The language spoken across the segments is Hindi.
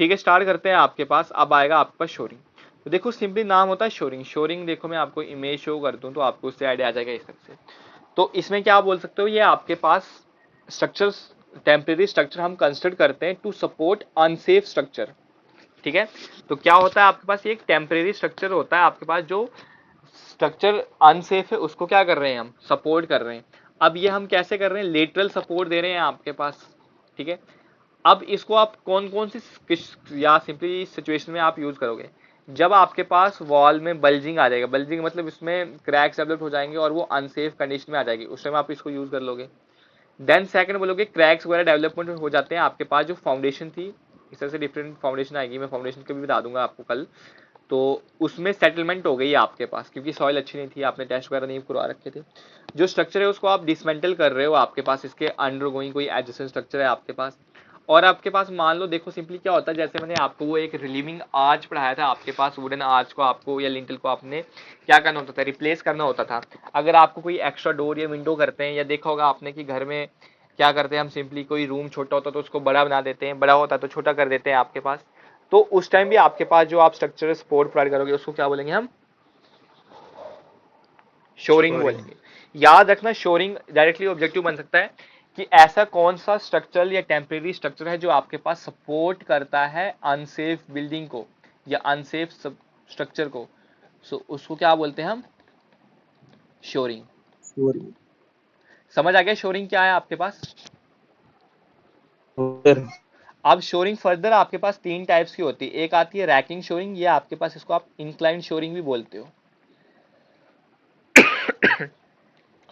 ठीक है, स्टार्ट करते हैं। आपके पास अब आएगा आपके पास शोरिंग। तो देखो सिंपली नाम होता है शोरिंग। शोरिंग देखो मैं आपको इमेज शो कर दूं तो आपको उससे आइडिया आ जाएगा इस तरह से। तो इसमें क्या बोल सकते हो, ये आपके पास स्ट्रक्चर्स, टेम्परेरी स्ट्रक्चर हम कंसिडर करते हैं टू सपोर्ट अनसेफ स्ट्रक्चर। ठीक है, तो क्या होता है आपके पास, ये एक टेम्परेरी स्ट्रक्चर होता है आपके पास, जो स्ट्रक्चर अनसेफ है उसको क्या कर रहे हैं, हम सपोर्ट कर रहे हैं। अब ये हम कैसे कर रहे हैं, लेटरल सपोर्ट दे रहे हैं आपके पास। ठीक है, अब इसको आप कौन कौन सी या सिंपली सिचुएशन में आप यूज करोगे, जब आपके पास वॉल में बल्जिंग आ जाएगा। बल्जिंग मतलब इसमें क्रैक्स डेवलप हो जाएंगे और वो अनसेफ कंडीशन में आ जाएगी, उस टाइम आप इसको यूज कर लोगे। देन सेकंड बोलोगे क्रैक्स वगैरह डेवलपमेंट हो जाते हैं आपके पास, जो फाउंडेशन थी, इस तरह से डिफरेंट फाउंडेशन आएगी, मैं फाउंडेशन का भी बता दूंगा आपको कल। तो उसमें सेटलमेंट हो गई आपके पास, क्योंकि सॉइल अच्छी नहीं थी, आपने टेस्ट वगैरह नहीं करवा रखे थे। जो स्ट्रक्चर है उसको आप डिसमेंटल कर रहे हो, आपके पास इसके अंडर गोइंग कोई एडजेसेंट स्ट्रक्चर है आपके पास। और आपके पास मान लो, देखो सिंपली क्या होता है, जैसे मैंने आपको वो एक रिलीविंग आर्च पढ़ाया था आपके पास, वुडन आर्च को आपको या लिंटल को आपने क्या करना होता था, रिप्लेस करना होता था। अगर आपको कोई एक्स्ट्रा डोर या विंडो करते हैं, या देखा होगा आपने कि घर में क्या करते हैं हम, सिंपली कोई रूम छोटा होता है तो उसको बड़ा बना देते हैं, बड़ा होता है तो छोटा कर देते हैं आपके पास। तो उस टाइम भी आपके पास जो आप स्ट्रक्चरल सपोर्ट प्रोवाइड करोगे उसको क्या बोलेंगे हम, शोरिंग शोरिंग। बोलेंगे। याद रखना, शोरिंग डायरेक्टली ऑब्जेक्टिव बन सकता है कि ऐसा कौन सा स्ट्रक्चरल या टेम्परेरी स्ट्रक्चर है जो आपके पास सपोर्ट करता है अनसेफ बिल्डिंग को या अनसेफ स्ट्रक्चर को। सो उसको क्या बोलते हैं हम, शोरिंग। शोरिंग। समझ आ गया शोरिंग क्या है आपके पास। सर। अब शोरिंग फर्दर आपके पास तीन टाइप्स की होती है। एक आती है रैकिंग शोरिंग, ये आपके पास, इसको आप इंक्लाइन शोरिंग भी बोलते हो,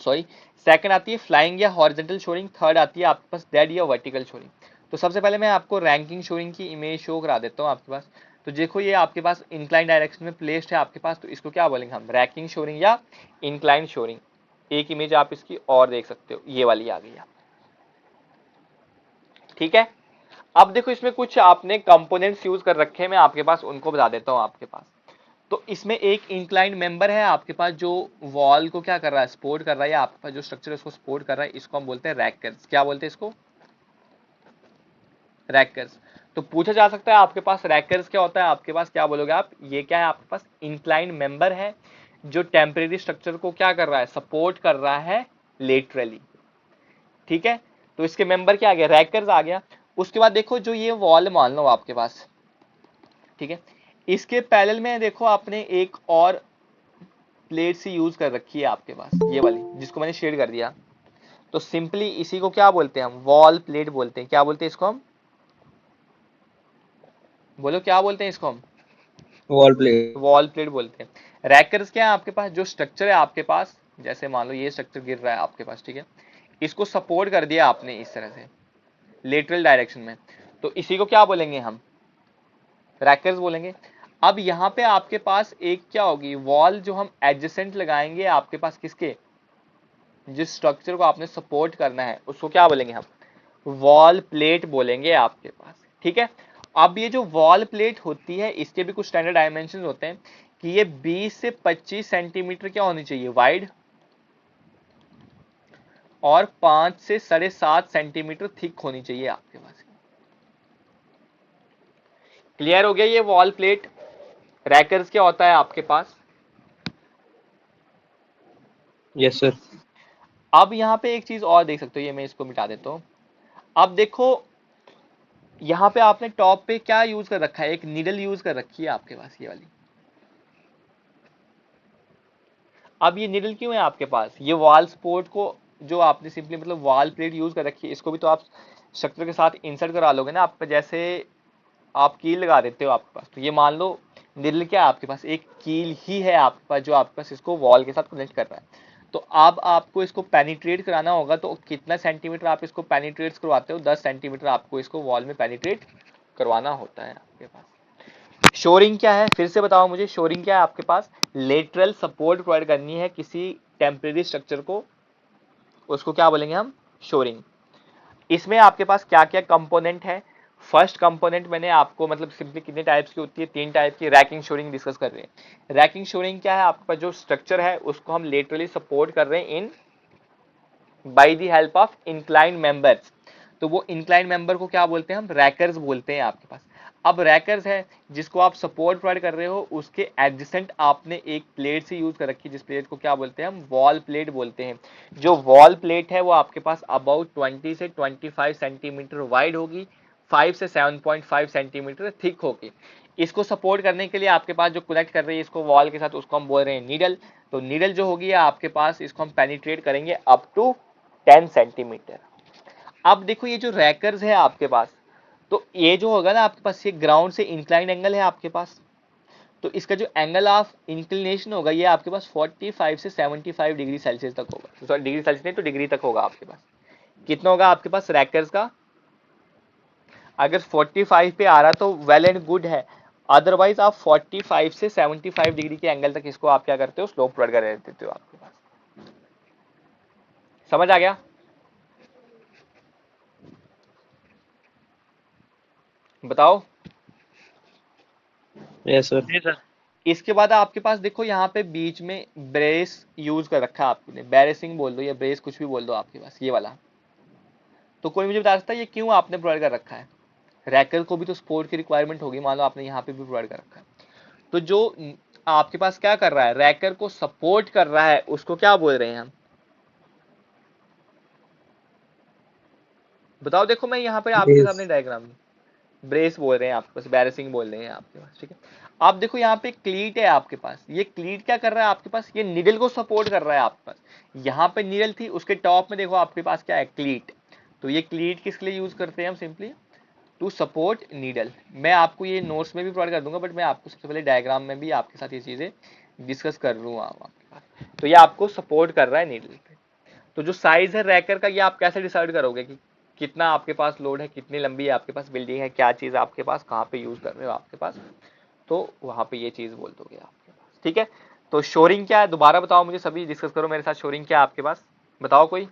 सॉरी। सेकंड आती है फ्लाइंग या हॉरिजॉन्टल शोरिंग। थर्ड आती है आपके पास डेड या वर्टिकल शोरिंग। तो सबसे पहले मैं आपको रैंकिंग शोरिंग की इमेज शो करा देता हूँ आपके पास। तो देखो ये आपके पास इंक्लाइन डायरेक्शन में प्लेस्ड है आपके पास, तो इसको क्या बोलेंगे हम, रैकिंग शोरिंग या इंक्लाइन शोरिंग। एक इमेज आप इसकी और देख सकते हो, ये वाली आ गई। ठीक है, अब देखो इसमें कुछ आपने कंपोनेंट्स यूज कर रखे हैं, मैं आपके पास उनको बता देता हूँ आपके पास। तो इसमें एक इंक्लाइंड मेंबर है आपके पास, जो वॉल को क्या कर रहा है, सपोर्ट कर रहा है, या आपके पास जो स्ट्रक्चर है उसको सपोर्ट कर रहा है, इसको हम बोलते हैं रैकर्स। क्या बोलते हैं इसको, रैकर्स। तो पूछा जा सकता है आपके पास रैकर्स क्या होता है, आपके पास क्या बोलोगे आप, ये क्या है आपके पास, इंक्लाइंड मेंबर है जो टेम्परेरी स्ट्रक्चर को क्या कर रहा है, सपोर्ट कर रहा है लेटरली। ठीक है, तो इसके मेंबर क्या आ गया, रैकर्स आ गया। उसके बाद देखो जो ये वॉल मान लो आपके पास, ठीक है, इसके पैरेलल में देखो आपने एक और प्लेट सी यूज कर रखी है आपके पास, ये वाली जिसको मैंने शेड कर दिया। तो सिंपली इसी को क्या बोलते हैं हम, वॉल प्लेट बोलते हैं। क्या बोलते हैं इसको हम, बोलो क्या बोलते हैं इसको हम, वॉल प्लेट। वॉल प्लेट बोलते हैं। रैकर्स क्या है आपके पास, जो स्ट्रक्चर है आपके पास, जैसे मान लो ये स्ट्रक्चर गिर रहा है आपके पास, ठीक है, इसको सपोर्ट कर दिया आपने इस तरह से लेटरल डायरेक्शन में, तो इसी को क्या बोलेंगे हम, रैकर्स बोलेंगे। अब यहाँ पे आपके पास एक क्या होगी, वॉल जो हम एडजेसेंट लगाएंगे आपके पास किसके, जिस स्ट्रक्चर को आपने सपोर्ट करना है उसको क्या बोलेंगे हम, वॉल प्लेट बोलेंगे आपके पास। ठीक है, अब ये जो वॉल प्लेट होती है इसके भी कुछ स्टैंडर्ड डायमेंशन होते हैं कि ये 20 से 25 सेंटीमीटर क्या होनी चाहिए वाइड, और 5 से 7.5 सेंटीमीटर थिक होनी चाहिए आपके पास। क्लियर हो गया ये वॉल प्लेट, रैकर्स क्या होता है आपके पास। Yes sir. अब यहाँ पे एक चीज और देख सकते हो, ये मैं इसको मिटा देता हूँ। अब देखो यहाँ पे आपने टॉप पे क्या यूज कर रखा है, एक नीडल यूज कर रखी है आपके पास, ये वाली। अब ये नीडल क्यों है आपके पास, ये वॉल सपोर्ट को जो आपने सिंपली मतलब वॉल प्लेट यूज कर रखी है, इसको भी तो आप स्ट्रक्चर के साथ इंसर्ट करा लोगे ना आप, जैसे आप कील लगा देते हो आपके पास, तो ये मान लो नीडल क्या है आपके पास, एक कील ही है आपके पास जो आपके पास इसको वॉल के साथ कनेक्ट कर रहा है। तो अब आपको इसको पेनिट्रेट कराना होगा, तो कितना सेंटीमीटर आप इसको पेनिट्रेट करवाते हो, 10 सेंटीमीटर आपको इसको वॉल में पेनिट्रेट करवाना होता है आपके पास। शोरिंग क्या है, फिर से बताओ मुझे, शोरिंग क्या है आपके पास, लेटरल सपोर्ट प्रोवाइड करनी है किसी टेम्परेरी स्ट्रक्चर को, उसको क्या बोलेंगे हम, शोरिंग। इसमें आपके पास क्या क्या कंपोनेंट है। फर्स्ट कंपोनेंट मैंने आपको मतलब सिंपली कितने टाइप्स की होती है, तीन टाइप की, रैकिंग शोरिंग डिस्कस कर रहे हैं। रैकिंग शोरिंग क्या है, आपके पास जो स्ट्रक्चर है उसको हम लेटरली सपोर्ट कर रहे हैं in by the help of incline members. तो वो इंक्लाइन मेंबर को क्या बोलते हैं हम, रैकर्स बोलते हैं आपके पास। अब रैकर्स है जिसको आप सपोर्ट प्रोवाइड कर रहे हो, उसके एडजेसेंट आपने एक प्लेट से यूज कर रखी है, जिस प्लेट को क्या बोलते हैं हम, वॉल प्लेट बोलते हैं। जो वॉल प्लेट है वो आपके पास अबाउट 20 से 25 सेंटीमीटर वाइड होगी, 5 से 7.5 सेंटीमीटर थिक होगी। इसको सपोर्ट करने के लिए आपके पास जो कनेक्ट कर रही है इसको वॉल के साथ, उसको हम बोल रहे हैं नीडल। तो नीडल जो होगी आपके पास, इसको हम पेनिट्रेट करेंगे अप टू 10 सेंटीमीटर। अब देखो ये जो रैकर्स है आपके पास, तो ये जो होगा ना आपके पास, ये ग्राउंड से इंक्लाइंड एंगल है आपके पास, तो इसका जो एंगल ऑफ इंक्लिनेशन होगा ये आपके पास 45 से 75 डिग्री सेल्सियस तक होगा। सॉरी डिग्री सेल्सियस नहीं तो डिग्री तक होगा आपके पास। कितना होगा आपके पास रैकर्स का, अगर 45 पे आ रहा तो वेल एंड गुड है, अदरवाइज आप 45 से 75 डिग्री के एंगल तक इसको आप क्या करते हो, स्लोप प्रोवाइड कर देते हो आपके पास। समझ आ गया? बताओ। Yes sir. जी सर। इसके बाद आपके पास देखो यहाँ पे बीच में ब्रेस यूज कर रखा है आपने, बैरेसिंग बोल दो या ब्रेस कुछ भी बोल दो आपके पास, ये वाला। तो कोई मुझे बता सकता है ये क्यों आपने प्रोवाइड कर रखा है? रैकर को भी तो सपोर्ट की रिक्वायरमेंट होगी, मान लो आपने यहाँ पे भी प्रोवाइड कर रखा है। तो जो आपके पास क्या कर रहा है, रैकर को सपोर्ट कर रहा है, उसको क्या बोल रहे हैं हम? बताओ। देखो मैं यहाँ पे आपके सामने बेस। डायग्राम, ब्रेस बोल रहे हैं आपके पास, बैरेसिंग बोल रहे हैं आपके पास, ठीक है। आप देखो यहाँ पे क्लीट है आपके पास, ये क्लीट क्या कर रहा है आपके पास, ये नीडल को सपोर्ट कर रहा है आपके पास। यहाँ पे नीडल थी, उसके टॉप में देखो आपके पास क्या है, क्लीट। तो ये क्लीट किसके लिए यूज करते हैं हम, सिंपली टू सपोर्ट नीडल। मैं आपको ये नोट्स में भी प्रोवाइड कर दूंगा, बट मैं आपको सबसे पहले डायग्राम में भी आपके साथ ये चीजें डिस्कस कर लूंगा आपके पास। तो ये आपको सपोर्ट कर रहा है नीडल पे। तो जो साइज है रैकर का, ये आप कैसे डिसाइड करोगे कि कितना आपके पास लोड है, कितनी लंबी है आपके पास बिल्डिंग है, क्या चीज आपके पास, कहाँ पे यूज कर रहे हो आपके पास, तो वहां पे ये चीज बोल दोगे आपके पास, ठीक है। तो शोरिंग क्या है, दोबारा बताओ मुझे, सभी डिस्कस करो मेरे साथ, शोरिंग क्या है आपके पास, बताओ कोई।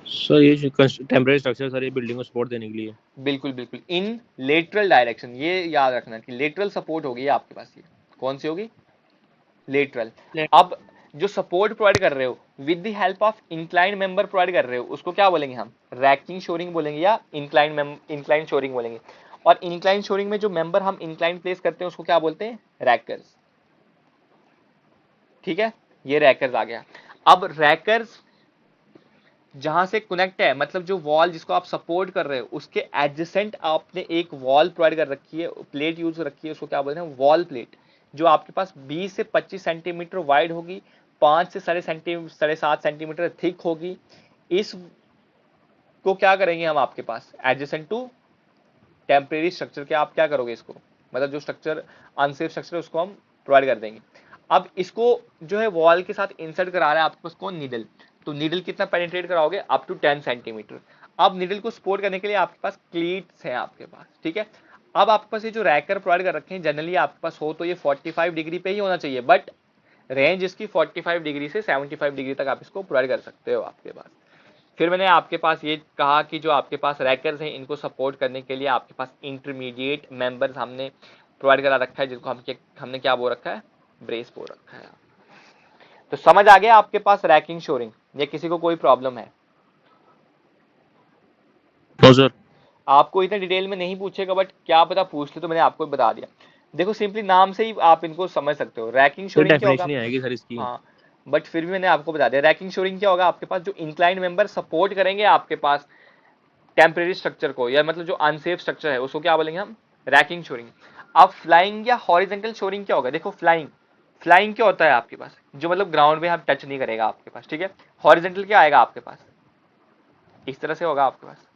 सर ये टेम्परेरी स्ट्रक्चर सर, ये बिल्डिंग को सपोर्ट देने के लिए। बिल्कुल बिल्कुल, इन लेटरल डायरेक्शन, ये याद रखना कि लेटरल सपोर्ट होगी आपके पास, ये कौन सी होगी, लेटरल। अब जो सपोर्ट प्रोवाइड कर रहे हो with the help of incline member provide कर रहे हो, उसको क्या बोलेंगे हम, रैकिंग शोरिंग बोलेंगे या इंक्लाइन शोरिंग बोलेंगे। और इंक्लाइन शोरिंग में जो मेंबर हम इंक्लाइन प्लेस करते हैं उसको क्या बोलते हैं, रैकर्स, ठीक है। ये रैकर्स आ गया। अब रैकर्स जहां से कनेक्ट है, मतलब जो वॉल जिसको आप सपोर्ट कर रहे हो उसके एडजेसेंट आपने एक वॉल प्रोवाइड कर रखी है, प्लेट यूज रखी है, उसको क्या बोलते हैं, वॉल प्लेट। जो आपके पास 20 से 25 सेंटीमीटर वाइड होगी, 5 से 7.5 सेंटीमीटर थिक होगी। इस को क्या करेंगे हम आपके पास, एडजेसेंट टू टेम्परेरी स्ट्रक्चर के आप क्या करोगे इसको, मतलब जो स्ट्रक्चर अनसेफ स्ट्रक्चर है उसको हम प्रोवाइड कर देंगे। अब इसको जो है वॉल के साथ इंसर्ट करा रहा है आपके पास कौन, नीडल। तो नीडल कितना पेनिट्रेट कराओगे, अप टू 10 सेंटीमीटर। अब नीडल को सपोर्ट करने के लिए आपके पास क्लीट्स हैं आपके पास, ठीक है। अब आपके पास ये जो रैकर प्रोवाइड कर रखे हैं, जनरली आपके पास हो तो ये 45 डिग्री पे ही होना चाहिए, बट रेंज इसकी 45 डिग्री से 75 डिग्री तक आप इसको प्रोवाइड कर सकते हो आपके पास। फिर मैंने आपके पास ये कहा कि जो आपके पास रैकर्स हैं इनको सपोर्ट करने के लिए आपके पास इंटरमीडिएट मेंबर्स हमने प्रोवाइड करा रखा है, जिसको हमने क्या बोल रखा है, ब्रेस बोल रखा है। तो समझ आ गया आपके पास रैकिंग शोरिंग, या किसी को कोई प्रॉब्लम है? No sir. आपको इतने डिटेल में नहीं पूछेगा, बट क्या पता पूछ ले, तो मैंने आपको बता दिया। देखो सिंपली नाम से ही आप इनको समझ सकते हो, रैकिंग सर शोरिंग क्या होगा। डेफिनेशन ही आएगी सर इसकी। हाँ, बट फिर भी मैंने आपको बता दिया, रैकिंग शोरिंग क्या होगा आपके पास, जो इंक्लाइन मेंबर सपोर्ट करेंगे आपके पास टेम्परेरी स्ट्रक्चर को, या मतलब जो अनसेफ स्ट्रक्चर है उसको क्या बोलेंगे हम, रैकिंग शोरिंग। अब फ्लाइंग या हॉरिजेंटल शोरिंग क्या होगा, देखो फ्लाइंग, फ्लाइंग क्या होता है आपके पास, जो मतलब ग्राउंड में हम टच नहीं करेगा आपके पास, ठीक है। हॉरिजेंटल क्या आएगा आपके पास, इस तरह से होगा आपके पास,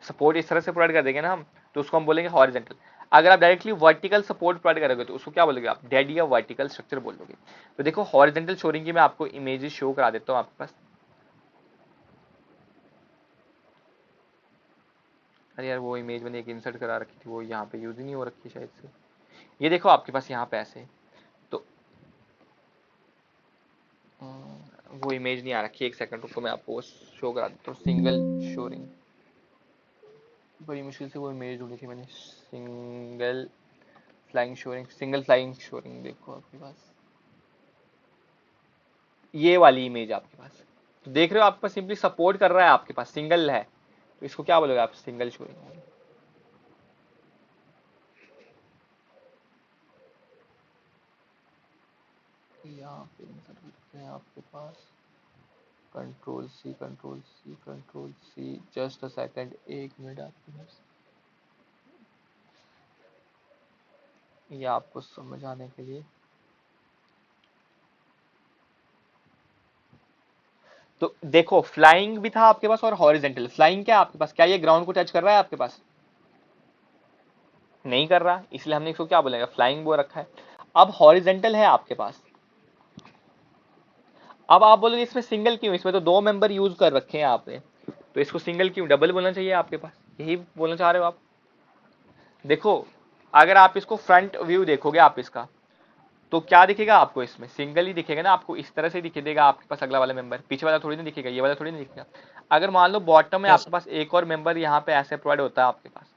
सपोर्ट इस तरह से प्रोवाइड कर देंगे ना हम, तो उसको हम बोलेंगे हॉरिजेंटल। अगर आप डायरेक्टली वर्टिकल सपोर्ट प्रोवाइड करोगे तो उसको क्या बोलोगे आप, डेड या वर्टिकल स्ट्रक्चर बोलोगे। तो देखो हॉरिजेंटल शोरिंग की मैं आपको इमेजेस शो करा देता हूँ आपके पास। अरे यार वो इमेज मैंने एक इंसर्ट करा रखी थी, वो यहाँ पे यूज ही नहीं हो रखी शायद से। ये देखो आपके पास यहाँ पे ऐसे, तो वो इमेज नहीं आ रखी, एक सेकंड रुको मैं आपको शो करा देता हूँ, सिंगल शोरिंग। बड़ी मुश्किल से वो इमेज ढूंढी थी मैंने, single flying shoring, single flying shoring, देखो आपके पास ये वाली इमेज आपके पास, तो देख रहे हो आपके पास सिंपली सपोर्ट कर रहा है, आपके पास सिंगल है, तो इसको क्या बोलोगे आप, सिंगल शोरिंग। यहाँ पे insert करते हैं आपके पास control C control C control C, just a second, 1 minute आपके पास, ये आपको समझ आने के लिए। तो देखो फ्लाइंग भी था आपके पास और हॉरिजेंटल। फ्लाइंग क्या है आपके पास, क्या ये ग्राउंड को टच कर रहा है आपके पास, नहीं कर रहा, इसलिए हमने इसको क्या बोलेगा, फ्लाइंग बोल रखा है। अब हॉरिजेंटल है आपके पास, अब आप बोलोगे इसमें सिंगल क्यों, इसमें तो 2 मेंबर यूज कर रखे हैं आपने, तो इसको सिंगल क्यों, डबल बोलना चाहिए आपके पास, यही बोलना चाह रहे हो आप। देखो अगर आप इसको फ्रंट व्यू देखोगे आप इसका, तो क्या दिखेगा आपको, इसमें सिंगल ही दिखेगा ना आपको, इस तरह से दिखे देगा आपके पास अगला वाला मेंबर, पीछे वाला थोड़ी ना दिखेगा, ये वाला थोड़ी ना दिखेगा। अगर मान लो बॉटम में यस आपके पास एक और मेंबर यहाँ पे ऐसे प्रोवाइड होता है आपके पास,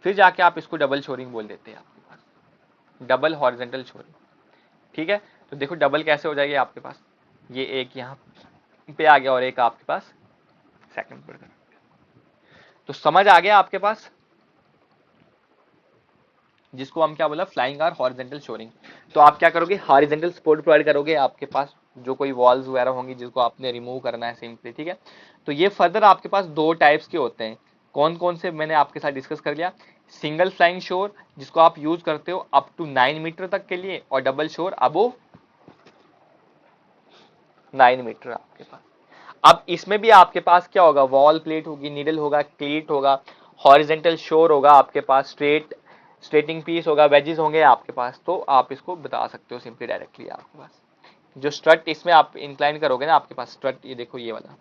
फिर जाके आप इसको डबल शोरिंग बोल देते हैं आपके पास, डबल हॉरिजेंटल शोरिंग। ठीक है, तो देखो डबल कैसे हो जाएगी आपके पास, ये एक यहाँ पे आ गया और एक आपके पास सेकंड पर। तो समझ आ गया आपके पास, जिसको हम क्या बोला, फ्लाइंग और हॉरिजेंटल शोरिंग। तो आप क्या करोगे, हॉरिजेंटल सपोर्ट प्रोवाइड करोगे आपके पास जो कोई वॉल्स वगैरह होंगी जिसको आपने रिमूव करना है सिंपली। ठीक है, तो ये फर्दर आपके पास 2 टाइप्स के होते हैं, कौन कौन से मैंने आपके साथ डिस्कस कर लिया। सिंगल फ्लाइंग शोर जिसको आप यूज करते हो अप टू 9 मीटर तक के लिए, और डबल शोर अबो 9 मीटर आपके पास। अब इसमें भी आपके पास क्या होगा, वॉल प्लेट होगी, नीडल होगा, क्लीट होगा, हॉरिजेंटल शोर होगा आपके पास, स्ट्रेटिंग पीस होगा, वेजेस होंगे आपके पास। तो आप इसको बता सकते हो सिंपली डायरेक्टली आपके पास। जो स्ट्रट इसमें आप इंक्लाइन करोगे ना आपके पास स्ट्रट, ये देखो ये वाला,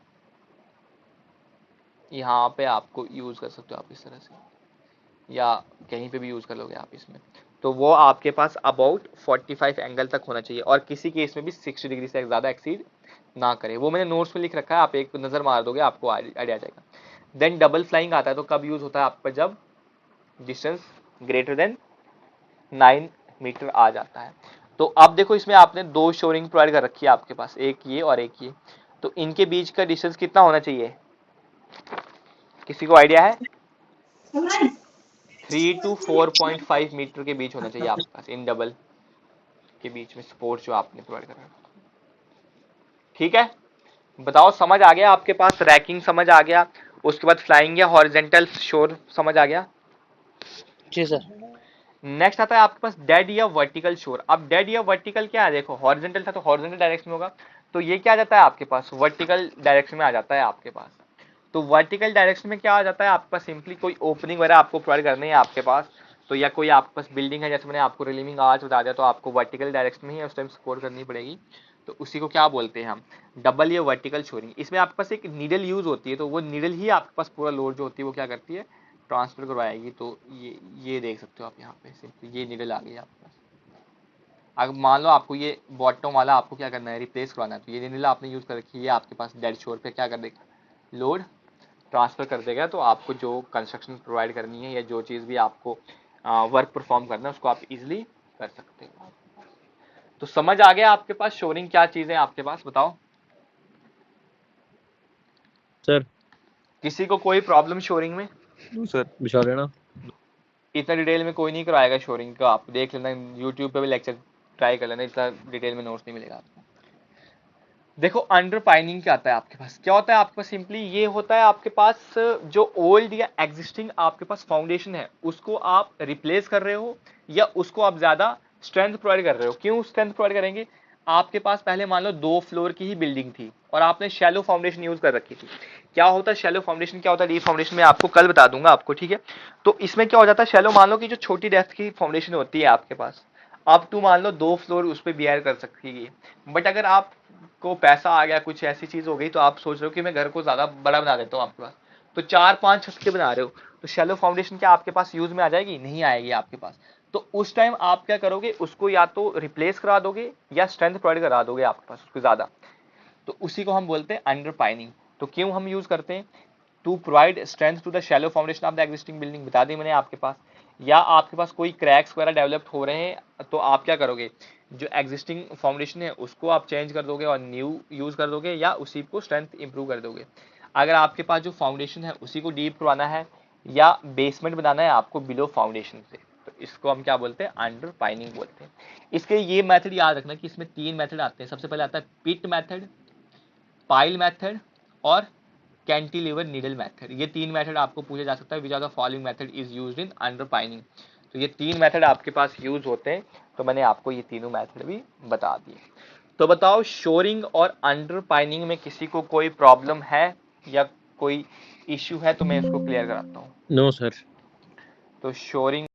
यहाँ पे आपको यूज कर सकते हो आप इस तरह से, या कहीं पे भी यूज कर लोगे आप इसमें। तो वो आपके पास अबाउट 45 एंगल तक होना चाहिए, और किसी केस में भी 60 डिग्री से ज्यादा एक्सीड ना करे। वो मैंने नोट्स में लिख रखा है, आप एक नजर मार दोगे आपको आइडिया आ जाएगा। देन डबल फ्लाइंग आता है, तो कब यूज होता है आपका, जब डिस्टेंस ग्रेटर देन 9 मीटर आ जाता है। तो अब देखो इसमें आपने 2 शोरिंग प्रोवाइड कर रखी है आपके पास, एक ये और एक ये, तो इनके बीच का डिस्टेंस कितना होना चाहिए, किसी को आइडिया है, 3 to 4.5 मीटर के बीच होना चाहिए आपके पास इन डबल के बीच में सपोर्ट जो आपने प्रोवाइड करा। ठीक है, बताओ समझ आ गया आपके पास, रैकिंग समझ आ गया, उसके बाद फ्लाइंग या हॉरिजेंटल शोर समझ आ गया। जी सर। नेक्स्ट आता है आपके पास डेड या वर्टिकल शोर। अब डेड या वर्टिकल क्या है, देखो हॉरिजेंटल था तो हॉरिजेंटल डायरेक्शन में होगा, तो ये क्या आ जाता है आपके पास, वर्टिकल डायरेक्शन में आ जाता है आपके पास। तो वर्टिकल डायरेक्शन में क्या आ जाता है आपके पास, सिंपली कोई ओपनिंग वगैरह आपको प्रोवाइड करनी है आपके पास, तो या कोई आपके पास बिल्डिंग है, जैसे मैंने आपको रिलीविंग आर्च बता दिया, तो आपको वर्टिकल डायरेक्शन में ही उस टाइम सपोर्ट करनी पड़ेगी। तो उसी को क्या बोलते हैं हम, डबल या वर्टिकल शोरिंग। इसमें आपके पास एक नीडल यूज होती है, तो वो नीडल ही आपके पास पूरा लोड जो होती है वो क्या करती है, ट्रांसफर करवाएगी। तो ये देख सकते हो आप यहाँ पे, सिंपली ये नीडल आ गई आपके पास। अगर मान लो आपको ये बॉटम वाला आपको क्या करना है, रिप्लेस करवाना है, तो ये नीडल आपने यूज कर रखी है आपके पास, डेड शोर पे क्या कर देगा, लोड ट्रांसफर कर देगा। तो आपको जो कंस्ट्रक्शन प्रोवाइड करनी है या जो चीज़ भी आपको वर्क परफॉर्म करना है उसको आप इजीली कर सकते हो। तो समझ आ गया आपके पास शोरिंग क्या चीज़ है आपके पास, बताओ सर किसी को कोई प्रॉब्लम शोरिंग में। सर विशाल लेना। इतना डिटेल में कोई नहीं कराएगा शोरिंग का, आप देख लेना यूट्यूब पे भी लेक्चर ट्राई कर लेना, इतना डिटेल में नोट्स नहीं मिलेगा आपको। देखो अंडर पाइनिंग क्या आता है आपके पास, क्या होता है आपके पास, सिंपली ये होता है आपके पास जो ओल्ड या एग्जिस्टिंग आपके पास फाउंडेशन है उसको आप रिप्लेस कर रहे हो, या उसको आप ज्यादा स्ट्रेंथ प्रोवाइड कर रहे हो। क्यों स्ट्रेंथ प्रोवाइड करेंगे, आपके पास पहले मान लो 2 फ्लोर की ही बिल्डिंग थी और आपने शैलो फाउंडेशन यूज कर रखी थी। क्या होता है शैलो फाउंडेशन, क्या होता है डीप फाउंडेशन, में आपको कल बता दूंगा आपको। ठीक है, तो इसमें क्या हो जाता है, शैलो मान लो कि जो छोटी डेप्थ की फाउंडेशन होती है आपके पास, आप टू मान लो 2 फ्लोर उस पर बियर कर सकती है। बट अगर आप को पैसा आ गया, कुछ ऐसी चीज हो गई, तो आप सोच रहे हो कि मैं घर को ज्यादा बड़ा बना देता हूँ आपके पास, तो 4-5 छत के बना रहे हो, तो शैलो फाउंडेशन क्या आपके पास यूज में आ जाएगी, नहीं आएगी आपके पास। तो उस टाइम आप क्या करोगे, उसको या तो रिप्लेस करा दोगे या स्ट्रेंथ प्रोवाइड करा दोगे आपके पास उसको ज्यादा। तो उसी को हम बोलते हैं अंडर पाइनिंग। तो क्यों हम यूज करते हैं, to provide strength to the shallow foundation of the existing building, बता दी मैंने आपके पास। या आपके पास कोई क्रैक्स वगैरह डेवलप हो रहे हैं, तो आप क्या करोगे, जो एग्जिस्टिंग फाउंडेशन है उसको आप चेंज कर दोगे और न्यू यूज कर दोगे, या उसी को स्ट्रेंथ इंप्रूव कर दोगे। अगर आपके पास जो फाउंडेशन है उसी को डीप करवाना है या बेसमेंट बनाना है आपको बिलो फाउंडेशन से, तो इसको हम क्या बोलते हैं, अंडर पाइनिंग बोलते हैं। इसके ये मेथड याद रखना कि इसमें 3 मेथड आते हैं। सबसे पहले आता है पिट मेथड, पाइल मेथड और कैंटिलीवर नीडल मेथड। ये 3 मेथड आपको पूछा जा सकता है, which are the following method is used in underpinning. तो ये 3 मेथड आपके पास यूज होते हैं, तो मैंने आपको ये तीनों मेथड भी बता दिए। तो बताओ शोरिंग और अंडर पाइनिंग में किसी को कोई प्रॉब्लम है या कोई इश्यू है, तो मैं इसको क्लियर कराता हूँ। No sir. तो शोरिंग